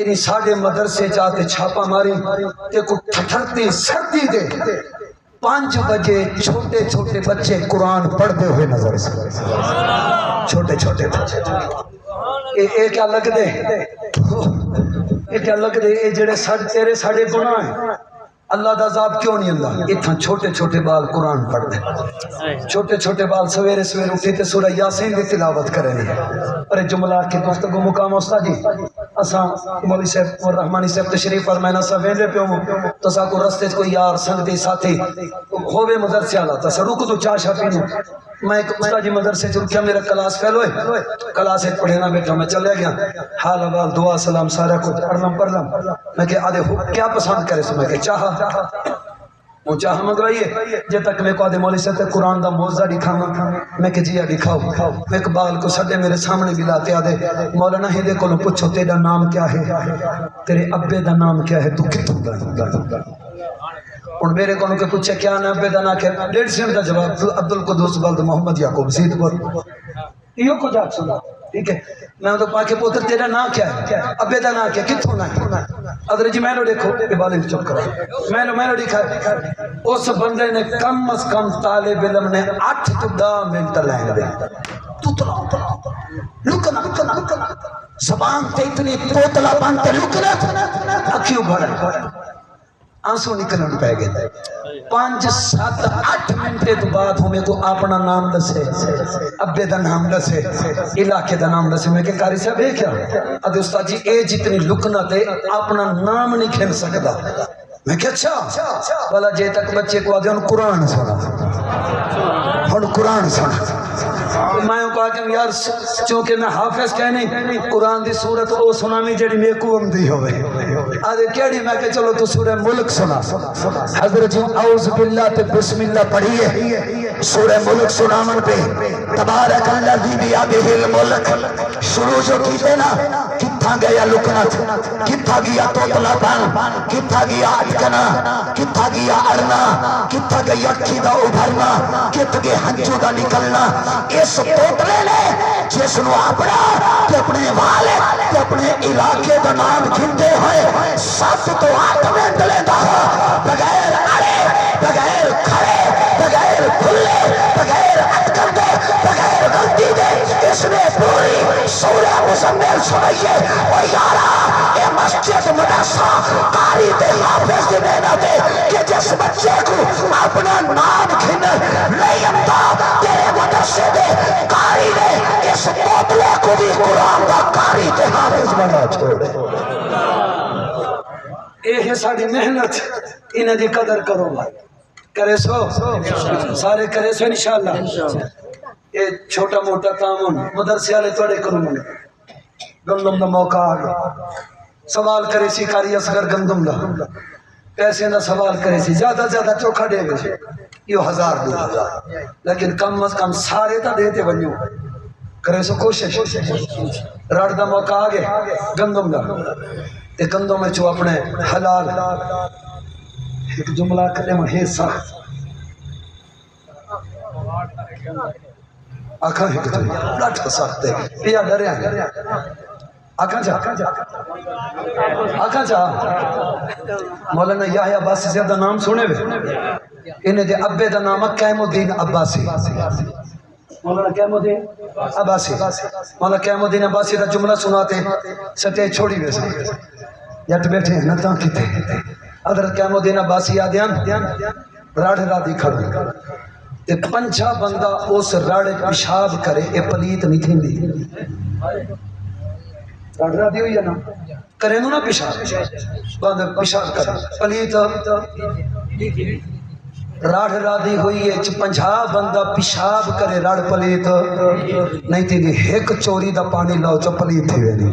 انہیں ساڑھے مدرسے جاتے چھاپا ماری تے کو ٹھٹھرتی سردی دے 5 بجے چھوٹے چھوٹے بچے قرآن پڑھتے ہوئے نظر سے چھوٹے چھوٹے بچے اے کیا لگ دے اے کیا لگ دے اے جڑے تیرے ساڑھے گناہ ہیں اللہ دا عذاب کیوں نہیں اللہ اتھا چھوٹے چھوٹے بال قرآن پڑھ دے چھوٹے چھوٹے بال سویرے سویرے اٹھے تے سورہ یاسین دی تلاوت کریں ارے جملہ کے گفتگو مقام استاد جی اساں مولوی صاحب اور رحمانی صاحب تشریف فرمائنا سا ویندے پیو تو سا کو رستے کوئی یار سنگتی ساتھی ہووے مدرسے والا تا سا رک تو چاشا پینو میں ایک استاد جی مدرسے چل کیا میرا کلاس فیل ہوئے کلاس ایک پڑھینا بیٹھا میں چلے گیا حال احوال دعا سلام سارا کچھ پڑھلم میں کہ آدھے کیا پسند کرے سو میں کہ چاہا وہ چاہا منگوائیے جب تک میں کو آدھے مولی سے قرآن دا موضوع دکھانا میں کہ جی دکھاؤ میں اقبال کو سدے میرے سامنے بھی لاتے آدھے مولانا ہی دے کو پوچھو تیرا نام کیا ہے تیرے ابے دا نام کیا ہے تو کتوں دا اور میرے کو کہ پوچھے کیا نام ابے دا نام کیا 1.5 سنٹ دا جواب عبدالقدوس بلد محمد یعقوب زید پر یہ کو جاگ سنا ٹھیک ہے میں تو پاکے پوتر تیرا نام کیا ہے ابے دا نام کیا کتوں نام ہے ادھر جی میں نے دیکھو یہ بالیں چپ کرو میں نے دیکھا اس بندے نے کم از کم طالب علم نے 8 تو 10 منٹ لائن دے لکنا زبان تے اتنی پوتلا بانتے لکنا اکھیوں بھرا آنسو نکلن پہ گئے 5 7 8 منٹے تو بعد ہمیں کو اپنا نام دسے ابے دا نام دسے علاقے دا نام دسے میں کہ قاری صاحب ہے کیا ادھے استاد جی اے جتنی لکنا تے اپنا نام نہیں کھل سکتا میں کہ اچھا والا جے تک بچے کو آدھے ہن قرآن سنا ہن قرآن سنا میں کہا کہ یار چونکہ میں حافظ کہنی قرآن دی سورت او سنانی جڑی میکو اندی ہوئے آدھے کیڑی میں کہ چلو تو سورہ ملک سنا حضرت جی اعوذ باللہ تے بسم اللہ پڑھیے سورہ ملک سنامن پہ تبارک الذی بیدہ الملک شروع جو کیتے نا کتھا گیا لکنت کتھا گیا توتلا پان کتھا گیا اٹکنا کتھا گیا اڑنا کتھا گیا اکھی دا ابھرنا کتھا گیا ہنجو دا نکلنا اس توتلے نے جس نو اپنا کہ اپنے والد کہ اپنے علاقے دا نام گھنتے ہوئے 7 تو 8 منٹ لیتا بغیر اڑے بغیر کھڑے بغیر کھلے بغیر اٹکن دے بغیر غلطی دے اس نے پوری سورہ مزمل سنائیے اور یارا اے مسجد مدرسہ قاری تے حافظ دے محنت دے کہ جس بچے کو اپنا نام گھن نہیں امتا تیرے مدرسے دے قاری نے اس توتلے کو بھی قرآن کا قاری تے حافظ بنا چھوڑے اے ہے ساڑی محنت انہیں دی قدر کرو گا کرے سو سارے کرے سو انشاءاللہ یہ چھوٹا موٹا تعاون مدرسے والے توڑے کروں گے گندم دا موقع آگا سوال کرے سی کاری اصغر گندم دا پیسے نہ سوال کرے سی زیادہ زیادہ چوکھا دے گئے یہ 1000 2000 لیکن کم از کم سارے تا دیتے بنیوں کرے سو کوشش رڑ دا موقع آگے گندم دا تے گندم میں چو اپنے حلال ایک جملہ کرے میں سخت آکھاں ایک جملہ لاٹھا سخت ہے پیا ڈرے آگے آکھاں چاہ مولانا یحییٰ عباسی زیادہ نام سنے ہوئے انہیں دے ابے دا نام قیم الدین عباسی مولانا قیم الدین عباسی مولانا قیم الدین عباسی دا جملہ سناتے سٹے چھوڑی ویسے یٹ بیٹھے ہیں نتاں کیتے حضرت قیم الدین عباسی آدیان راڑھ رادی کھڑی تے 5 بندہ اس راڑھ پیشاب کرے اے پلیت نہیں تھی دی راڑھ رادی ہوئی ہے نا کرے نو نا پیشاب بندہ پیشاب کرے پلیت راڑھ رادی ہوئی ہے 50 بندہ پیشاب کرے راڑھ پلیت نہیں تھی دی ایک چوری دا پانی لاؤ چو پلیت تھی ویلی